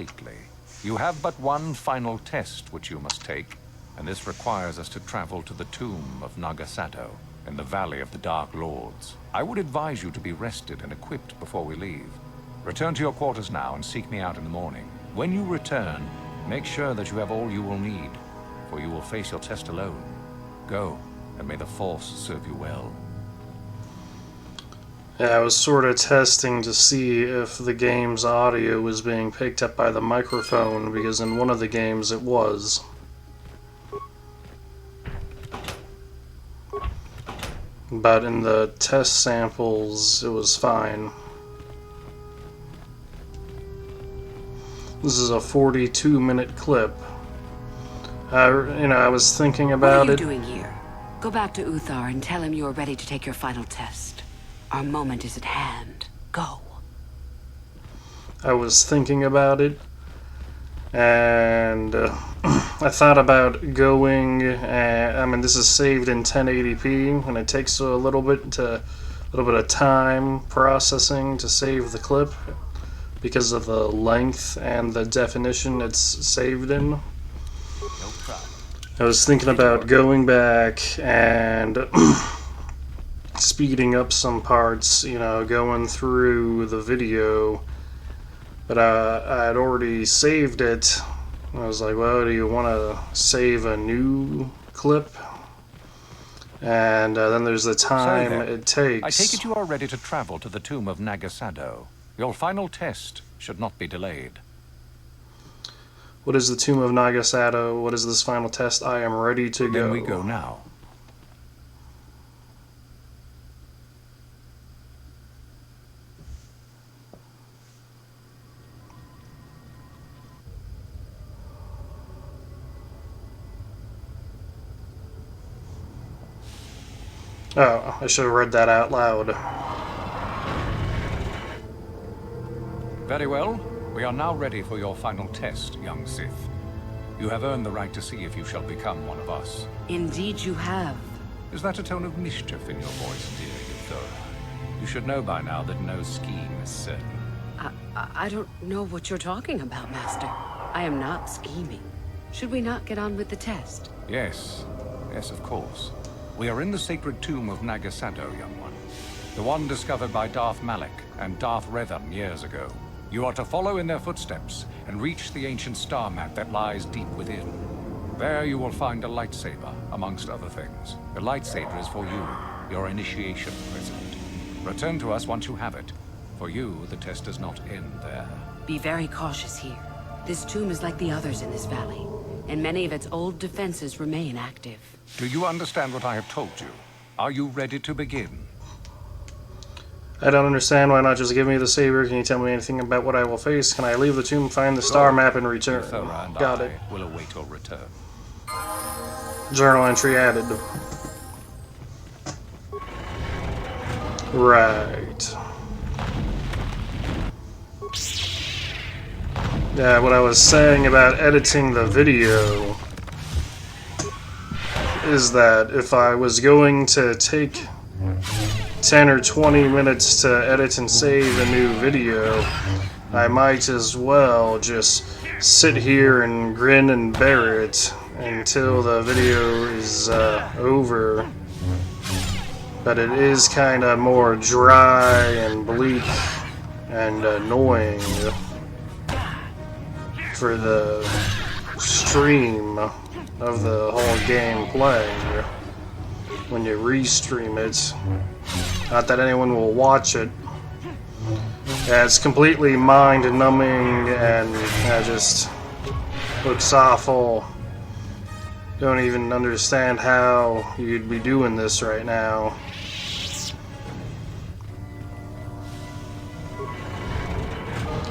completely. You have but one final test which you must take, and this requires us to travel to the tomb of Nagasato in the Valley of the Dark Lords. I would advise you to be rested and equipped before we leave. Return to your quarters now and seek me out in the morning. When you return, make sure that you have all you will need, for you will face your test alone. Go, and may the Force serve you well. Yeah, I was sort of testing to see if the game's audio was being picked up by the microphone, because in one of the games it was. But in the test samples, it was fine. This is a 42-minute clip. I was thinking about it. What are you doing here? Go back to Uthar and tell him you are ready to take your final test. Our moment is at hand. Go. I was thinking about it, and I thought about going. This is saved in 1080p, and it takes a little bit of time processing to save the clip because of the length and the definition it's saved in. I was thinking about going back and speeding up some parts, going through the video, but I had already saved it. I was like, well, do you want to save a new clip? And then there's the time it takes. I take it you are ready to travel to the tomb of Nagasato. Your final test should not be delayed. What is the tomb of Nagasato? What is this final test? I am ready to go. Then we go now. Oh, I should have read that out loud. Very well. We are now ready for your final test, young Sith. You have earned the right to see if you shall become one of us. Indeed you have. Is that a tone of mischief in your voice, dear Uthor? You should know by now that no scheme is certain. I don't know what you're talking about, Master. I am not scheming. Should we not get on with the test? Yes. Yes, of course. We are in the sacred tomb of Nagasato, young one. The one discovered by Darth Malak and Darth Revan years ago. You are to follow in their footsteps and reach the ancient star map that lies deep within. There you will find a lightsaber, amongst other things. The lightsaber is for you, your initiation present. Return to us once you have it. For you, the test does not end there. Be very cautious here. This tomb is like the others in this valley, and many of its old defenses remain active. Do you understand what I have told you? Are you ready to begin? I don't understand. Why not just give me the saber? Can you tell me anything about what I will face? Can I leave the tomb, find the star map, and return? Got it. Will await your return. Journal entry added. Right. Yeah, what I was saying about editing the video is that if I was going to take 10 or 20 minutes to edit and save a new video, I might as well just sit here and grin and bear it until the video is over. But it is kind of more dry and bleak and annoying for the stream of the whole gameplay when you restream it. Not that anyone will watch it. Yeah, it's completely mind-numbing and just looks awful. Don't even understand how you'd be doing this right now.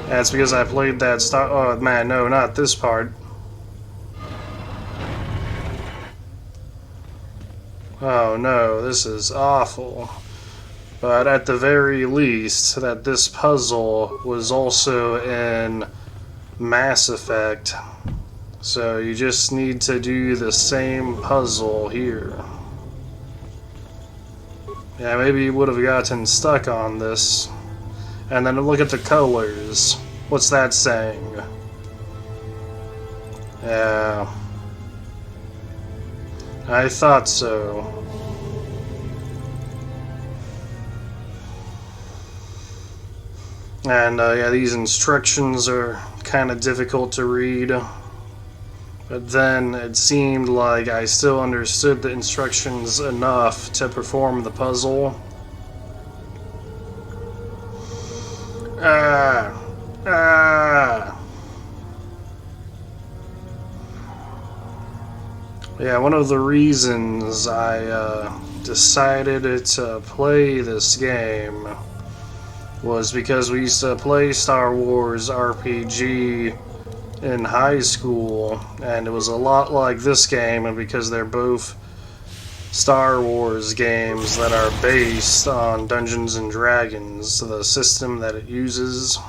That's because I played that oh man, no, not this part. Oh no, this is awful. But at the very least, that this puzzle was also in Mass Effect. So you just need to do the same puzzle here. Yeah, maybe you would have gotten stuck on this. And then look at the colors. What's that saying? Yeah. I thought so. And yeah, these instructions are kind of difficult to read. But then it seemed like I still understood the instructions enough to perform the puzzle. Yeah, one of the reasons I decided to play this game was because we used to play Star Wars RPG in high school, and it was a lot like this game, and because they're both Star Wars games that are based on Dungeons and Dragons, the system that it uses.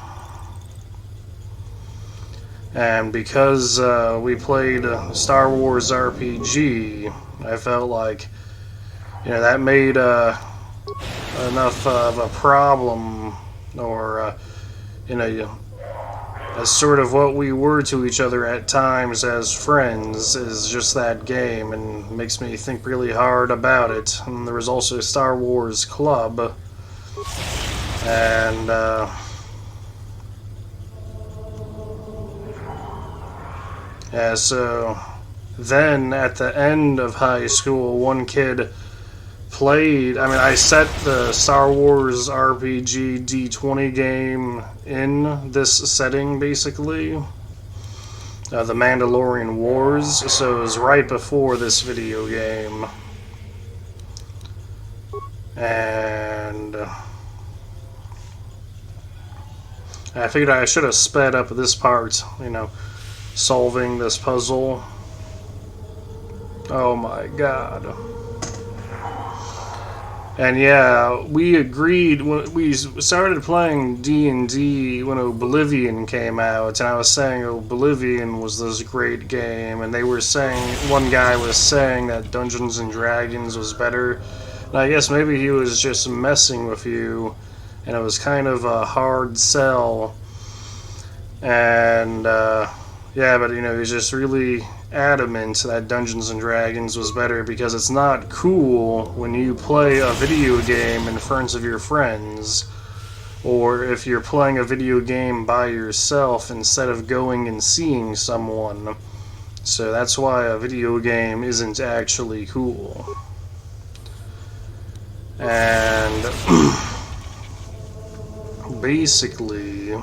And because we played Star Wars RPG, I felt like, that made enough of a problem, or, as sort of what we were to each other at times as friends is just that game, and makes me think really hard about it. And there was also Star Wars Club, and yeah, so then at the end of high school, one kid played, I set the Star Wars RPG D20 game in this setting, basically. The Mandalorian Wars, so it was right before this video game. And I figured I should have sped up this part, solving this puzzle. Oh my god. And yeah, we agreed when we started playing D&D when Oblivion came out, and I was saying Oblivion was this great game, and they were saying, one guy was saying that Dungeons and Dragons was better. And I guess maybe he was just messing with you, and it was kind of a hard sell. And yeah, but he's just really adamant that Dungeons and Dragons was better because it's not cool when you play a video game in front of your friends, or if you're playing a video game by yourself instead of going and seeing someone. So that's why a video game isn't actually cool. And basically,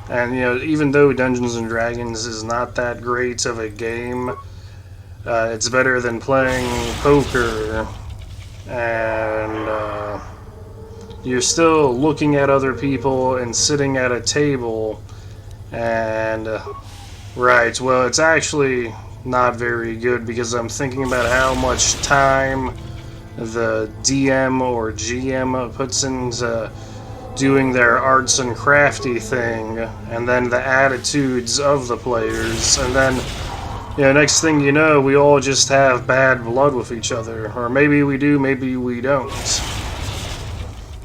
and even though Dungeons and Dragons is not that great of a game, it's better than playing poker, and you're still looking at other people and sitting at a table, and right, well, it's actually not very good because I'm thinking about how much time the DM or GM puts into doing their arts and crafty thing, and then the attitudes of the players, and then next thing you know, we all just have bad blood with each other, or maybe we do, maybe we don't.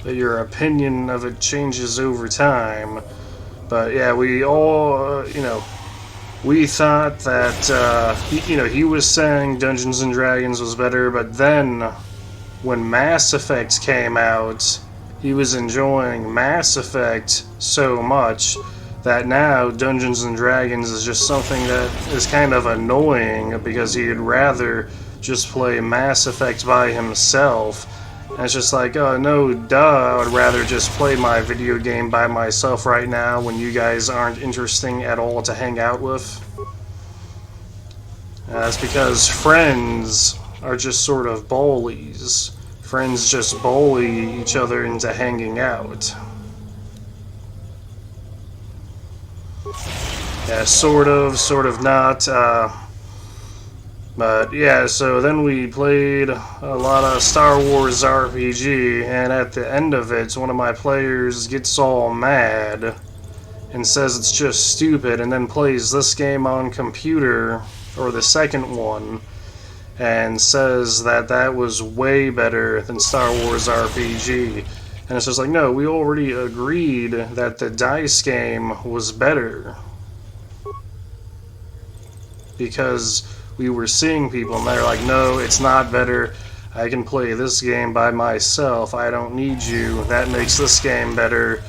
But your opinion of it changes over time. But yeah, we all we thought that he was saying Dungeons and Dragons was better, but then when Mass Effect came out, he was enjoying Mass Effect so much that now Dungeons and Dragons is just something that is kind of annoying because he'd rather just play Mass Effect by himself. And it's just like, oh no, duh, I would rather just play my video game by myself right now when you guys aren't interesting at all to hang out with. That's because friends are just sort of bullies. Friends just bully each other into hanging out. Yeah, sort of not. But yeah, so then we played a lot of Star Wars RPG, and at the end of it, one of my players gets all mad and says it's just stupid, and then plays this game on computer, or the second one, and says that that was way better than Star Wars RPG. And it's just like, no, we already agreed that the dice game was better. because we were seeing people and they're like, no, it's not better. I can play this game by myself. I don't need you. That makes this game better.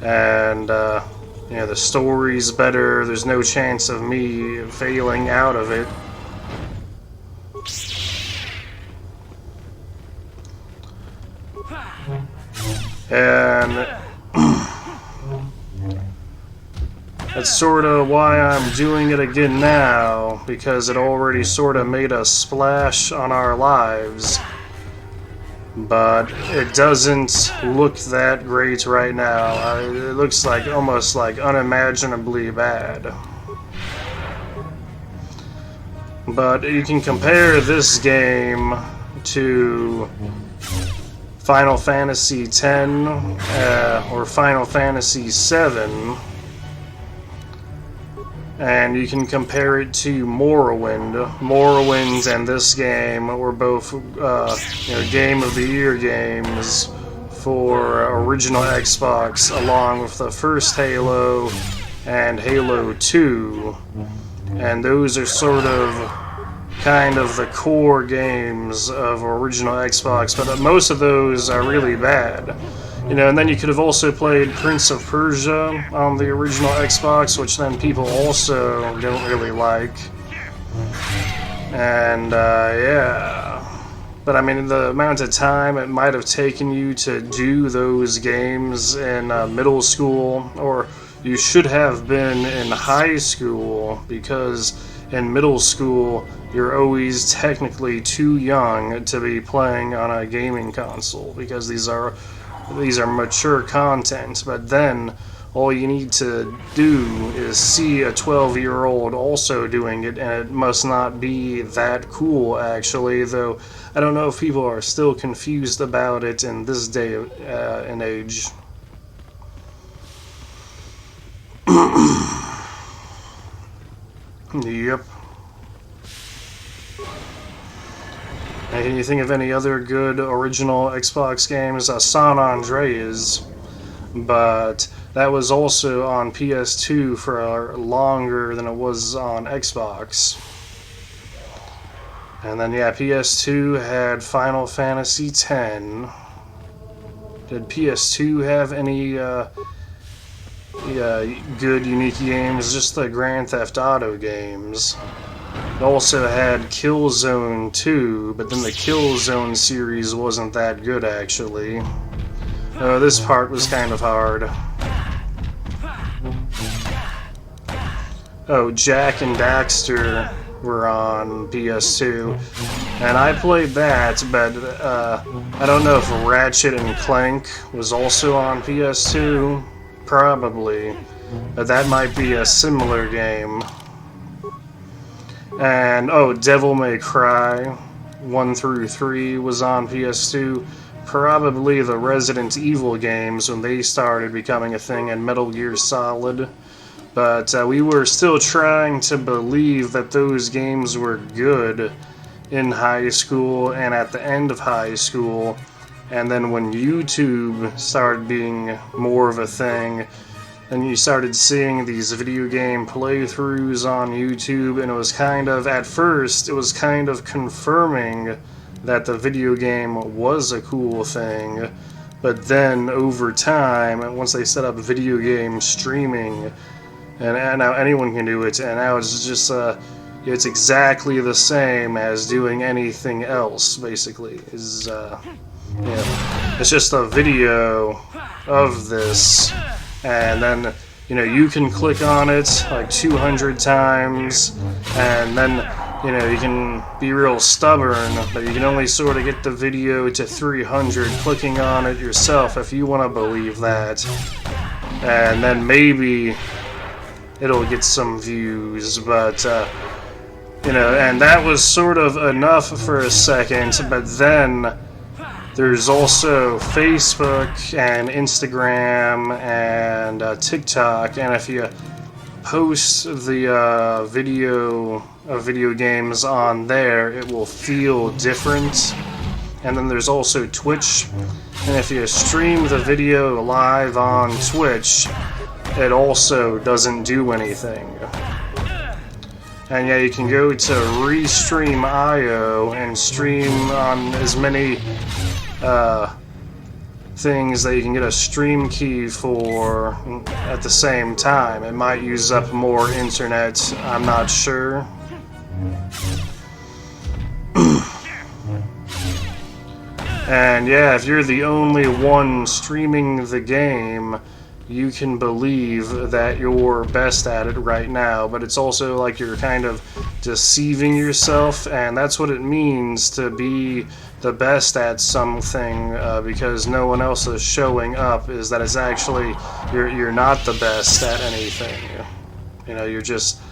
And, you know, the story's better. There's no chance of me failing out of it. And that's sort of why I'm doing it again now, because it already sort of made a splash on our lives. But it doesn't look that great right now. It looks like almost like unimaginably bad. But you can compare this game to Final Fantasy X or Final Fantasy VII, and you can compare it to Morrowind. Morrowind and this game were both Game of the Year games for original Xbox, along with the first Halo and Halo 2, and those are sort of kind of the core games of original Xbox, but most of those are really bad. You know, and then you could have also played Prince of Persia on the original Xbox, which then people also don't really like. And, yeah. But I mean, the amount of time it might have taken you to do those games in middle school, or you should have been in high school, because in middle school, you're always technically too young to be playing on a gaming console, because these are mature content. But then all you need to do is see a 12-year-old also doing it, and it must not be that cool, actually, though I don't know if people are still confused about it in this day and age. Yep. Can you think of any other good original Xbox games? San Andreas, but that was also on PS2 for longer than it was on Xbox. And then, yeah, PS2 had Final Fantasy X. Did PS2 have any good, unique games? Just the Grand Theft Auto games. It also had Killzone 2, but then the Killzone series wasn't that good, actually. This part was kind of hard. Oh, Jak and Daxter were on PS2, and I played that, but I don't know if Ratchet and Clank was also on PS2. Probably, but that might be a similar game. And, oh, Devil May Cry 1 through 3 was on PS2. Probably the Resident Evil games when they started becoming a thing, and Metal Gear Solid. But we were still trying to believe that those games were good in high school and at the end of high school. And then when YouTube started being more of a thing, and you started seeing these video game playthroughs on YouTube, and it was kind of, at first, it was kind of confirming that the video game was a cool thing, but then over time, once they set up video game streaming, and now anyone can do it, and now it's just, it's exactly the same as doing anything else, basically, it's just a video of this. And then, you know, you can click on it like 200 times, and then, you know, you can be real stubborn, but you can only sort of get the video to 300 clicking on it yourself if you want to believe that. And then maybe it'll get some views, but, you know, and that was sort of enough for a second, but then there's also Facebook and Instagram and TikTok, and if you post the video games on there, it will feel different. And then there's also Twitch, and if you stream the video live on Twitch, it also doesn't do anything. And yeah, you can go to Restream IO and stream on as many things that you can get a stream key for at the same time. It might use up more internet, I'm not sure. And yeah, if you're the only one streaming the game, you can believe that you're best at it right now, but it's also like you're kind of deceiving yourself, and that's what it means to be the best at something, because no one else is showing up, is that it's actually, you're not the best at anything. You know, you're just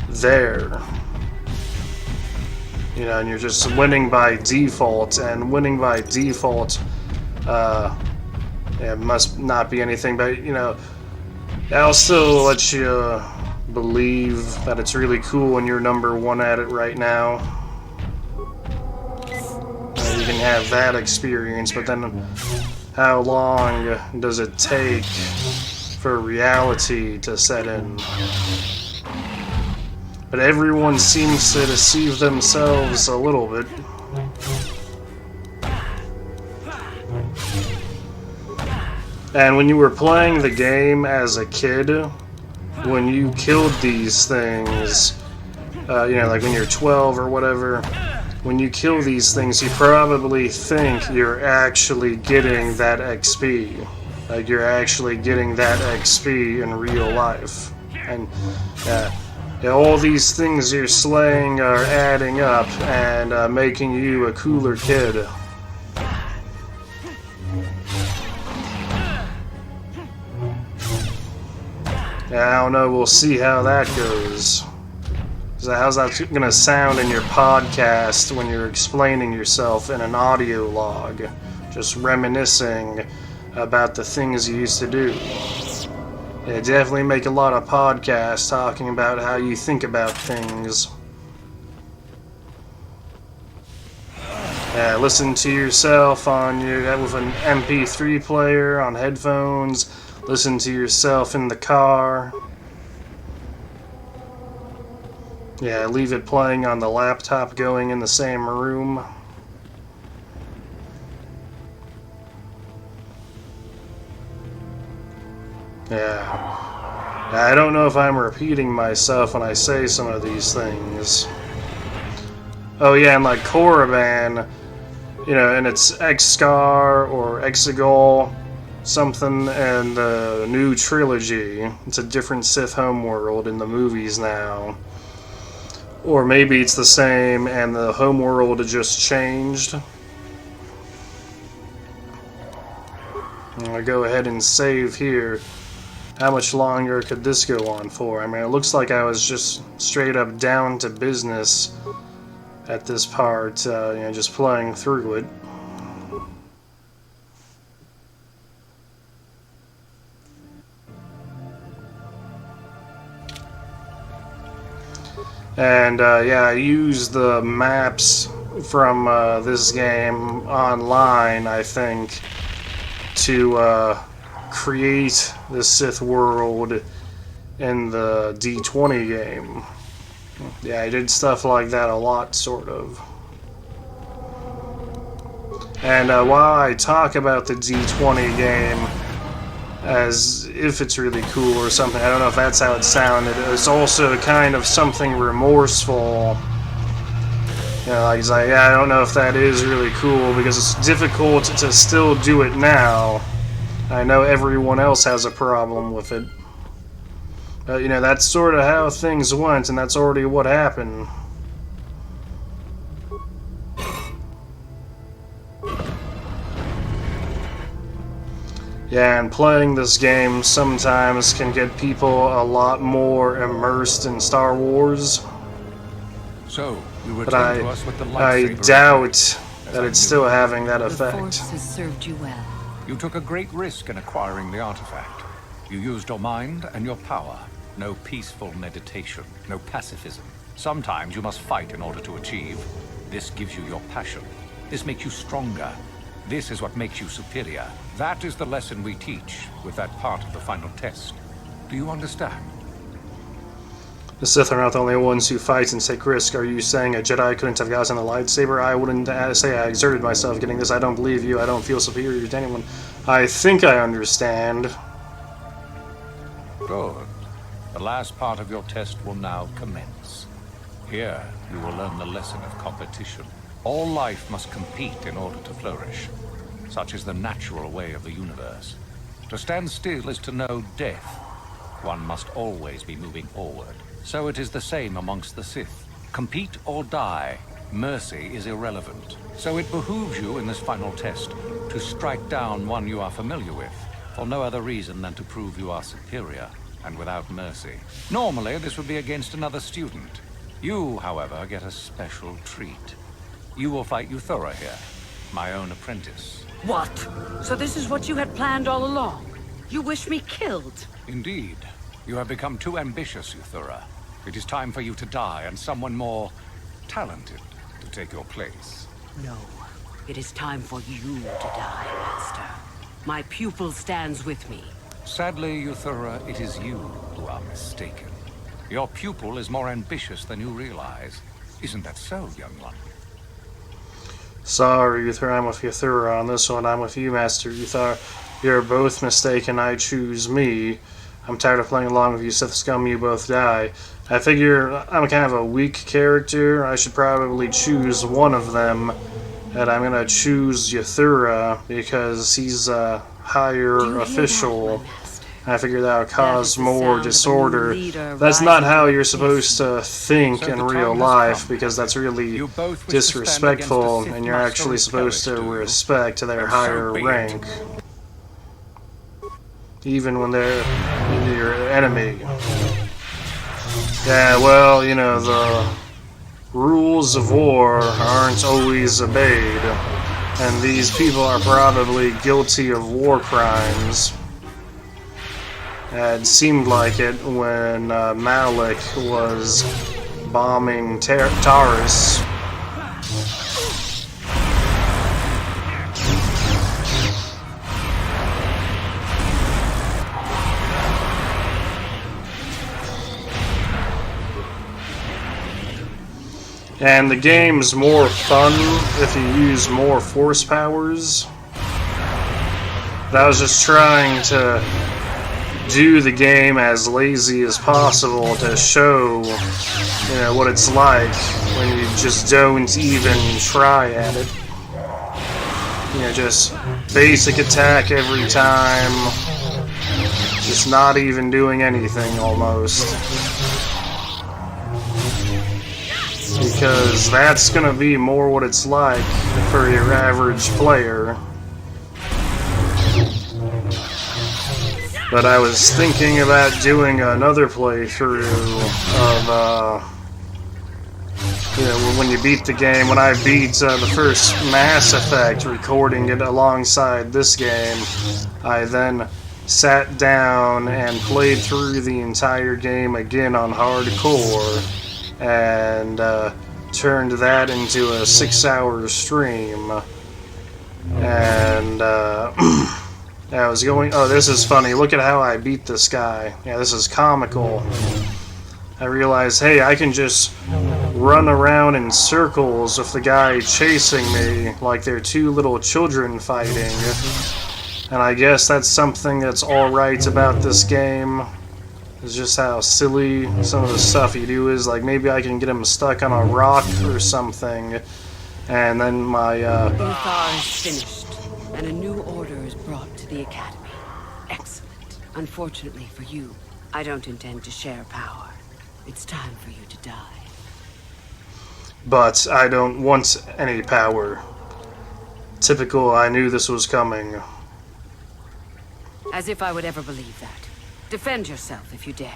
there. You know, and you're just winning by default, and winning by default, it must not be anything, but, you know, I'll still let you believe that it's really cool when you're number one at it right now. You can have that experience, but then how long does it take for reality to set in? But everyone seems to deceive themselves a little bit. And when you were playing the game as a kid, when you killed these things, you know, like when you're 12 or whatever, when you kill these things, you probably think you're actually getting that XP. Like you're actually getting that XP in real life. And yeah, all these things you're slaying are adding up and making you a cooler kid. Yeah, I don't know, we'll see how that goes. So how's that gonna sound in your podcast when you're explaining yourself in an audio log? Just reminiscing about the things you used to do. Yeah, definitely make a lot of podcasts talking about how you think about things. Yeah, listen to yourself on your with an MP3 player on headphones. Listen to yourself in the car. Yeah, leave it playing on the laptop going in the same room. Yeah. I don't know if I'm repeating myself when I say some of these things. Oh yeah, and like Korriban, you know, and it's X-Scar or Exegol, something in the new trilogy. It's a different Sith homeworld in the movies now. Or maybe it's the same and the homeworld just changed. I'm gonna go ahead and save here. How much longer could this go on for? I mean, it looks like I was just straight up down to business at this part, you know, just playing through it. And yeah, I use the maps from this game online, I think, to create the Sith world in the D20 game. Yeah, I did stuff like that a lot, sort of. And while I talk about the D20 game as if it's really cool or something, I don't know if that's how it sounded, it's also kind of something remorseful. You know, like, yeah, I don't know if that is really cool because it's difficult to still do it now. I know everyone else has a problem with it. But, you know, that's sort of how things went, and that's already what happened. Yeah, and playing this game sometimes can get people a lot more immersed in Star Wars. So, you But return to us with the I lightsaber doubt as that I it's knew. still having that The effect. Force has served you well. You took a great risk in acquiring the artifact. You used your mind and your power. No peaceful meditation, no pacifism. Sometimes you must fight in order to achieve. This gives you your passion. This makes you stronger. This is what makes you superior. That is the lesson we teach with that part of the final test. Do you understand? The Sith are not the only ones who fight and take risks. Are you saying a Jedi couldn't have gotten a lightsaber? I wouldn't say I exerted myself getting this. I don't believe you. I don't feel superior to anyone. I think I understand. Good. The last part of your test will now commence. Here, you will learn the lesson of competition. All life must compete in order to flourish. Such is the natural way of the universe. To stand still is to know death. One must always be moving forward. So it is the same amongst the Sith. Compete or die. Mercy is irrelevant. So it behooves you in this final test to strike down one you are familiar with, for no other reason than to prove you are superior and without mercy. Normally, this would be against another student. You, however, get a special treat. You will fight Euthura here, my own apprentice. What? So this is what you had planned all along? You wish me killed? Indeed. You have become too ambitious, Euthura. It is time for you to die, and someone more talented to take your place. No. It is time for you to die, Master. My pupil stands with me. Sadly, Euthura, it is you who are mistaken. Your pupil is more ambitious than you realize. Isn't that so, young one? Sorry, Euthura, I'm with Euthura on this one. I'm with you, Master Euthura. You're both mistaken. I choose me. I'm tired of playing along with you, Sith scum. You both die. I figure I'm kind of a weak character. I should probably choose one of them. And I'm gonna choose Euthura because he's a higher official. I figure that would cause more disorder. That's not how you're supposed to think in real life, because that's really disrespectful, and you're actually supposed to respect their higher rank, even when they're your enemy. Yeah, well, you know, the rules of war aren't always obeyed, and these people are probably guilty of war crimes. It seemed like it when Malik was bombing Taurus. And the game's more fun if you use more force powers. But I was just trying to do the game as lazy as possible to show, you know, what it's like when you just don't even try at it. You know, just basic attack every time, just not even doing anything almost. Because that's gonna be more what it's like for your average player. But I was thinking about doing another playthrough of, you know, when you beat the game. When I beat the first Mass Effect, recording it alongside this game, I then sat down and played through the entire game again on hardcore, and turned that into a 6-hour stream. And I was going, oh, this is funny, look at how I beat this guy. Yeah, this is comical. I realized, hey, I can just run around in circles with the guy chasing me like they're two little children fighting. And I guess that's something that's alright about this game. It's just how silly some of the stuff you do is. Like, maybe I can get him stuck on a rock or something, and then my Kotor is finished, and a new order is brought to the Academy. Excellent. Unfortunately for you, I don't intend to share power. It's time for you to die. But I don't want any power. Typical, I knew this was coming. As if I would ever believe that. Defend yourself if you dare.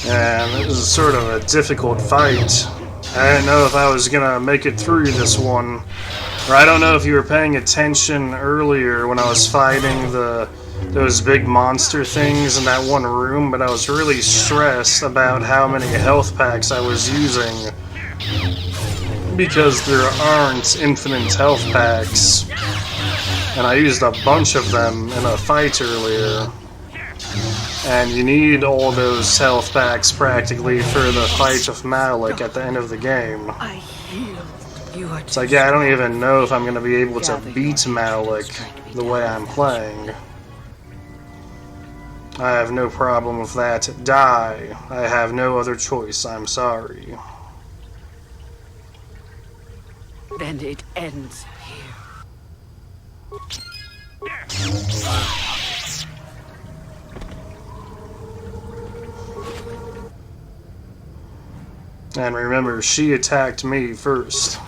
And this is sort of a difficult fight. I didn't know if I was gonna make it through this one. Or I don't know if you were paying attention earlier when I was fighting those big monster things in that one room, but I was really stressed about how many health packs I was using. because there aren't infinite health packs, and I used a bunch of them in a fight earlier, and you need all those health packs practically for the fight of Malik at the end of the game. I healed. You are It's like, yeah, I don't even know if I'm going to be able to beat Malik the way I'm playing. I have no problem with that. Die. I have no other choice. I'm sorry. Then it ends here. And remember, she attacked me first.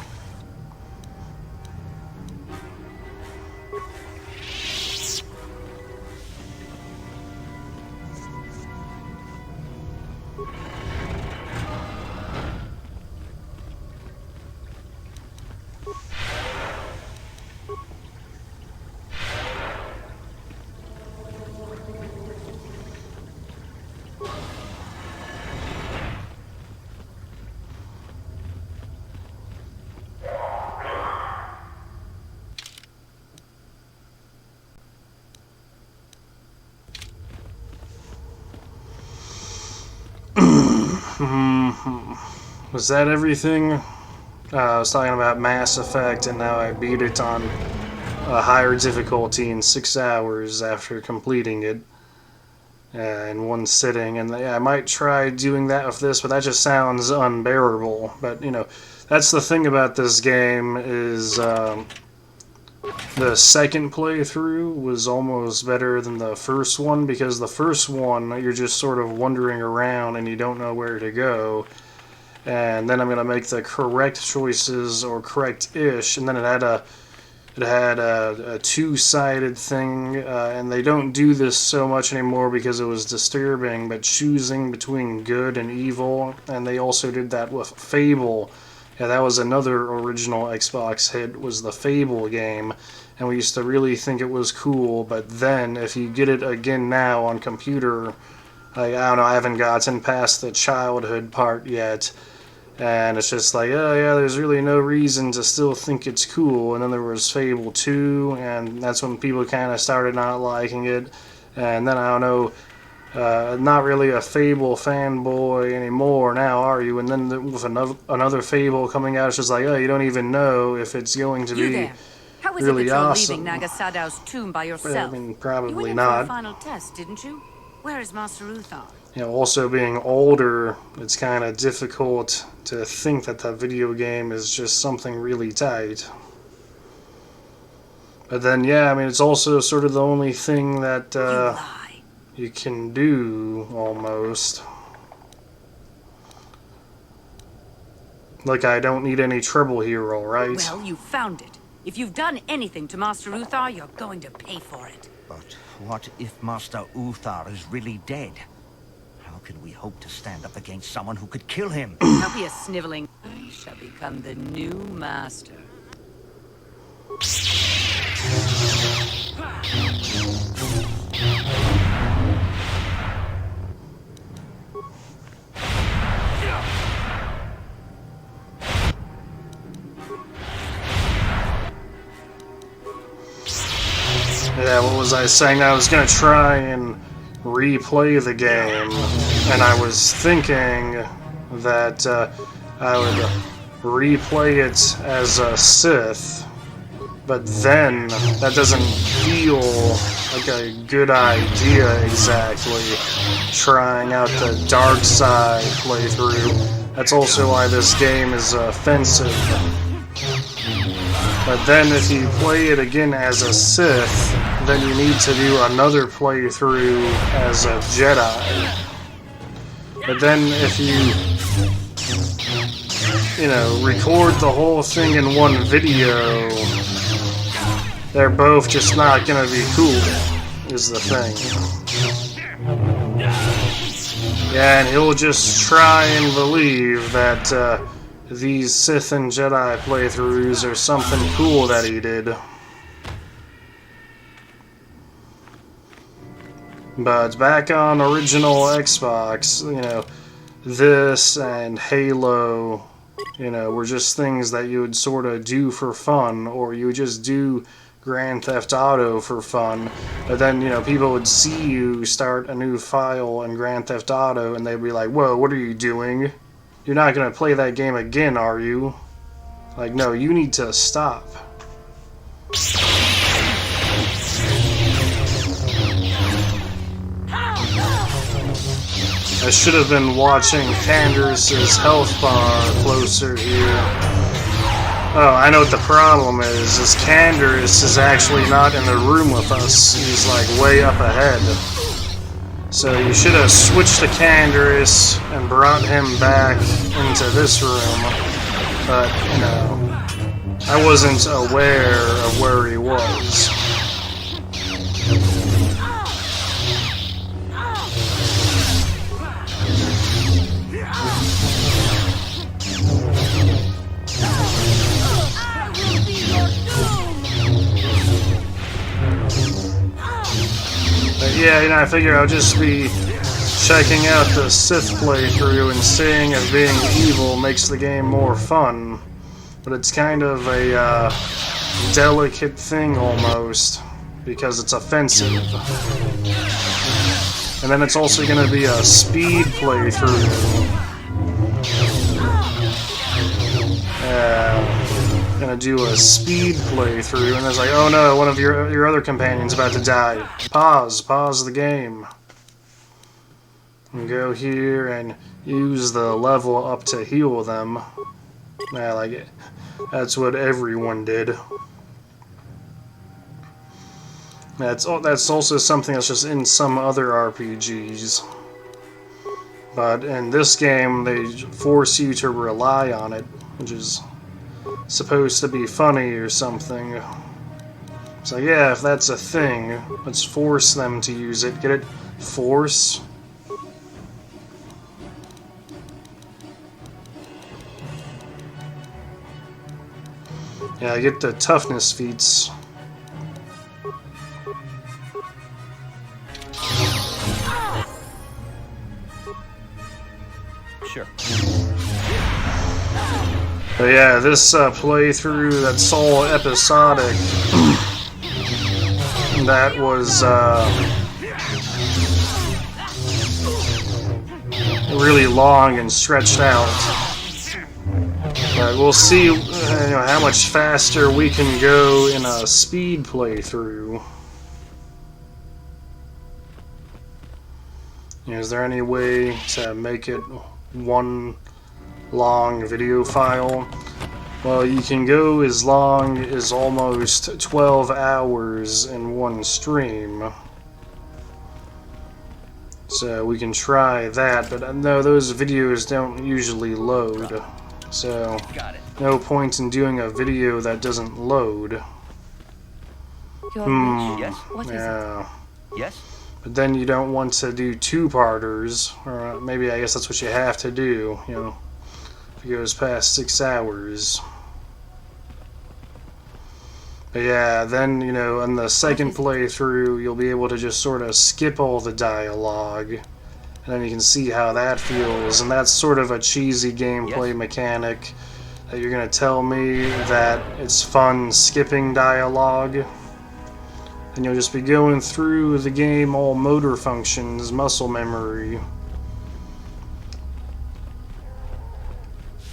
Was that everything? I was talking about Mass Effect, and now I beat it on a higher difficulty in 6 hours after completing it in one sitting. And yeah, I might try doing that with this, but that just sounds unbearable. But, you know, that's the thing about this game is the second playthrough was almost better than the first one, because the first one, you're just sort of wandering around and you don't know where to go. And then I'm going to make the correct choices, or correct-ish, and then it had a two-sided thing, and they don't do this so much anymore because it was disturbing, but choosing between good and evil, and they also did that with Fable. Yeah, that was another original Xbox hit, was the Fable game, and we used to really think it was cool, but then if you get it again now on computer, like, I don't know, I haven't gotten past the childhood part yet, and it's just like, oh yeah, there's really no reason to still think it's cool. And then there was Fable 2, and that's when people kind of started not liking it. And then, I don't know, not really a Fable fanboy anymore now, are you? And then with another Fable coming out, it's just like, oh, you don't even know if it's going to be there. How is really it that you're awesome. leaving Nagasadow's tomb by yourself? I mean, You probably went in not. for a final test, didn't you? Where is Master Uthar? You know, also being older, it's kind of difficult to think that the video game is just something really tight. But then, yeah, I mean, it's also sort of the only thing that You lie. you can do, almost. Like, I don't need any trouble here, alright? Well, you found it. If you've done anything to Master Uthar, you're going to pay for it. But what if Master Uthar is really dead? How can we hope to stand up against someone who could kill him? Don't be a sniveling. I shall become the new master. Yeah, what was I saying? I was gonna try and replay the game, and I was thinking that I would replay it as a Sith, but then that doesn't feel like a good idea exactly, trying out the dark side playthrough. That's also why this game is offensive. But then if you play it again as a Sith, then you need to do another playthrough as a Jedi. But then if you know, record the whole thing in one video, they're both just not gonna be cool, is the thing. Yeah, and he'll just try and believe that these Sith and Jedi playthroughs are something cool that he did. But back on original Xbox, you know, this and Halo you know, were just things that you would sort of do for fun, or you would just do Grand Theft Auto for fun. But then, you know, people would see you start a new file in Grand Theft Auto and they'd be like, whoa, what are you doing? You're not going to play that game again, are you? Like, no, you need to stop. I should have been watching Candace's health bar closer here. Oh, I know what the problem is Candace is actually not in the room with us. He's like way up ahead. So you should have switched to Candace and brought him back into this room. But, you know, I wasn't aware of where he was. Yeah, you know, I figure I'll just be checking out the Sith playthrough and seeing if being evil makes the game more fun. But it's kind of a delicate thing almost, because it's offensive. And then it's also going to be a speed playthrough. Gonna do a speed playthrough, and it's like, oh no, one of your other companions about to die. Pause the game. And go here and use the level up to heal them. Yeah, like it. That's what everyone did. That's also something that's just in some other RPGs. But in this game, they force you to rely on it, which is supposed to be funny or something. So yeah, if that's a thing, let's force them to use it. Get it? Force? Yeah, get the toughness feats. Sure. But yeah, this playthrough that's all episodic, that was really long and stretched out. But we'll see you know, how much faster we can go in a speed playthrough. You know, is there any way to make it one long video file? Well, you can go as long as almost 12 hours in one stream. So we can try that, but no, those videos don't usually load. So no point in doing a video that doesn't load. Yes. What is Yeah. Yes? But then you don't want to do two-parters, or maybe I guess that's what you have to do, you know, if it goes past 6 hours. But yeah, then, you know, on the second playthrough, you'll be able to just sort of skip all the dialogue, and then you can see how that feels, and that's sort of a cheesy gameplay mechanic, that you're going to tell me that it's fun skipping dialogue. And you'll just be going through the game, all motor functions, muscle memory.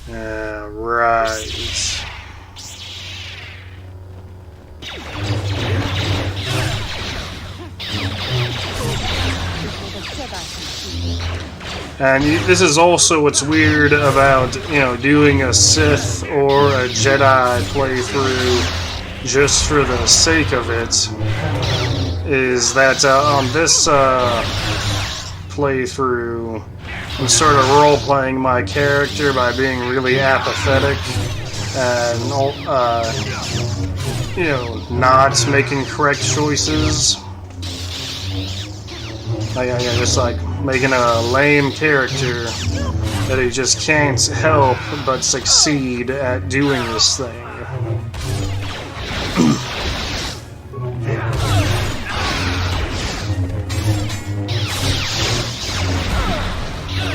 Yeah, right. And this is also what's weird about, you know, doing a Sith or a Jedi playthrough just for the sake of it, is that on this playthrough, I'm sort of role-playing my character by being really apathetic and, you know, not making correct choices. Like, just like making a lame character that he just can't help but succeed at doing this thing.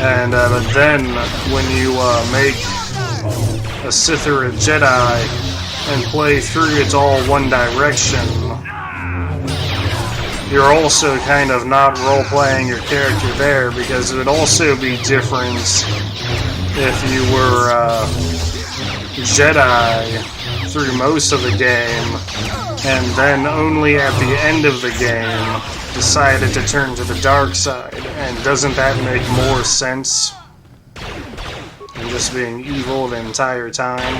And but then when you make a Sith or a Jedi and play through it all one direction, you're also kind of not role-playing your character there, because it would also be different if you were Jedi through most of the game, and then only at the end of the game decided to turn to the dark side. And doesn't that make more sense than just being evil the entire time?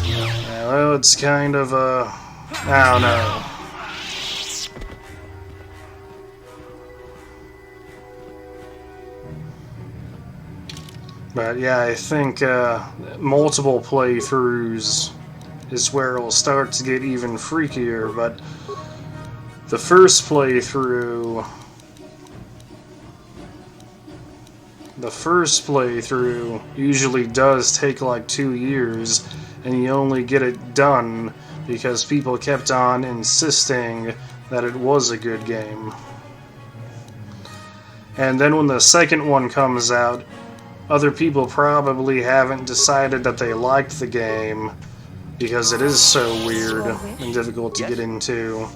Yeah, well, it's kind of I don't know. But yeah, I think multiple playthroughs is where it'll start to get even freakier, but the first playthrough usually does take like 2 years, and you only get it done because people kept on insisting that it was a good game. And then when the second one comes out, other people probably haven't decided that they liked the game because it is so weird and difficult to get into.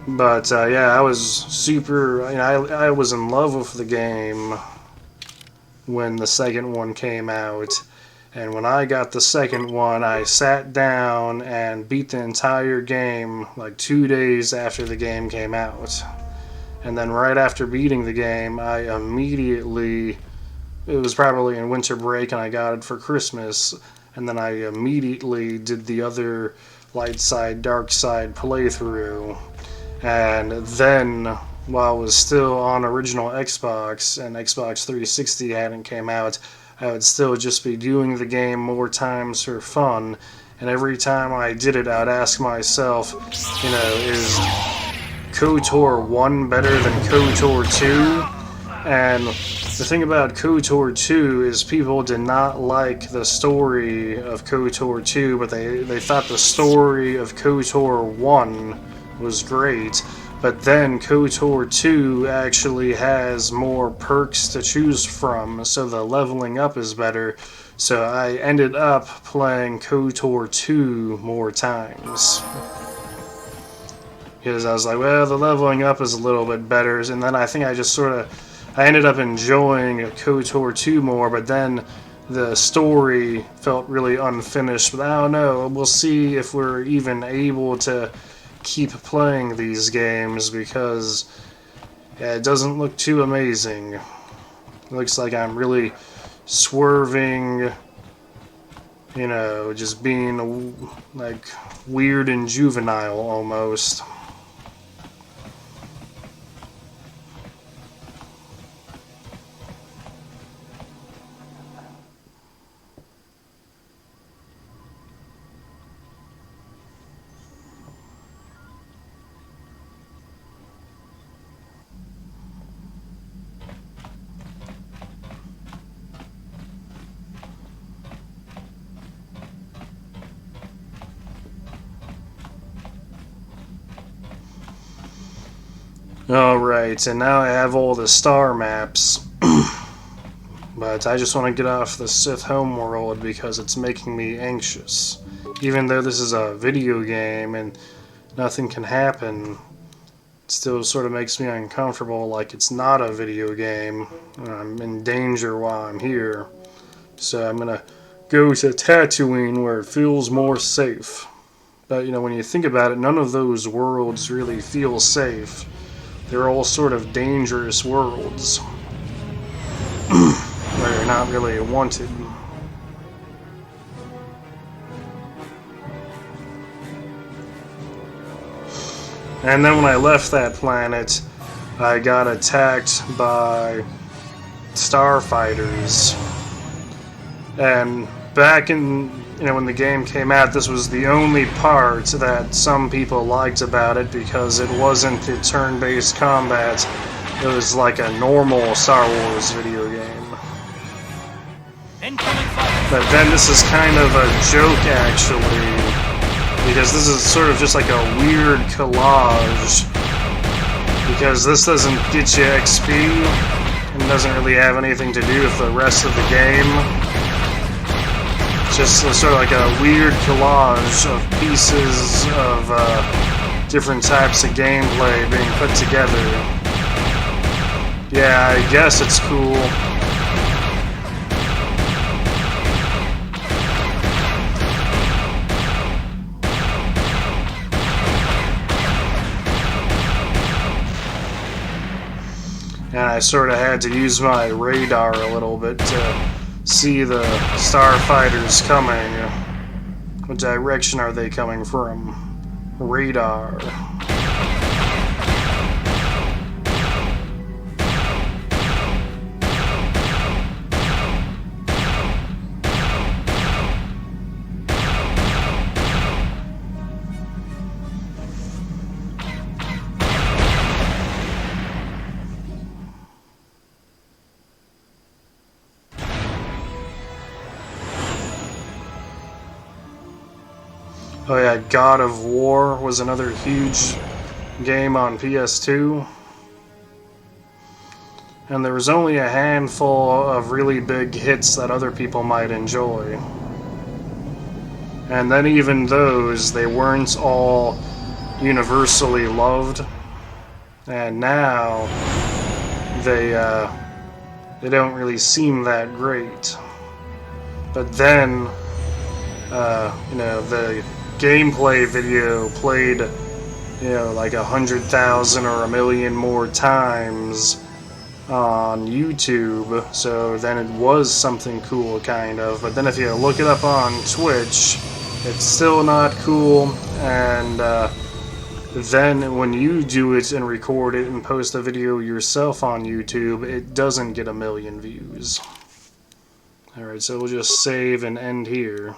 But yeah, I was super, I was in love with the game when the second one came out. And when I got the second one, I sat down and beat the entire game like 2 days after the game came out. And then right after beating the game, I immediately, it was probably in winter break and I got it for Christmas, and then I immediately did the other light side, dark side playthrough. And then, while I was still on original Xbox and Xbox 360 hadn't came out, I would still just be doing the game more times for fun. And every time I did it, I'd ask myself, is KOTOR 1 better than KOTOR 2? And the thing about KOTOR 2 is people did not like the story of KOTOR 2, but they thought the story of KOTOR 1 was great. But then KOTOR 2 actually has more perks to choose from, so the leveling up is better. So I ended up playing KOTOR 2 more times, because I was like, well, the leveling up is a little bit better. And then I think I just I ended up enjoying KOTOR 2 more, but then the story felt really unfinished. But I don't know, we'll see if we're even able to keep playing these games, because it doesn't look too amazing. It looks like I'm really swerving, just being like weird and juvenile almost. Alright, and now I have all the star maps, but I just want to get off the Sith homeworld because it's making me anxious. Even though this is a video game and nothing can happen, it still sort of makes me uncomfortable, like it's not a video game. I'm in danger while I'm here. So I'm gonna go to Tatooine where it feels more safe. But when you think about it, none of those worlds really feel safe. They're all sort of dangerous worlds where you're not really wanted. And then when I left that planet, I got attacked by starfighters. And back in when the game came out, this was the only part that some people liked about it, because it wasn't the turn-based combat. It was like a normal Star Wars video game. But then this is kind of a joke, actually, because this is sort of just like a weird collage, because this doesn't get you XP and doesn't really have anything to do with the rest of the game. Just sort of like a weird collage of pieces of different types of gameplay being put together. Yeah, I guess it's cool. And I sort of had to use my radar a little bit to see the starfighters coming. What direction are they coming from? Radar. Oh yeah, God of War was another huge game on PS2. And there was only a handful of really big hits that other people might enjoy. And then even those, they weren't all universally loved. And now, they don't really seem that great. But then, you know, the gameplay video played, you know, like 100,000 or 1,000,000 more times on YouTube, so then it was something cool, kind of. But then if you look it up on Twitch, it's still not cool, and then when you do it and record it and post a video yourself on YouTube, it doesn't get 1,000,000 views. Alright, so we'll just save and end here.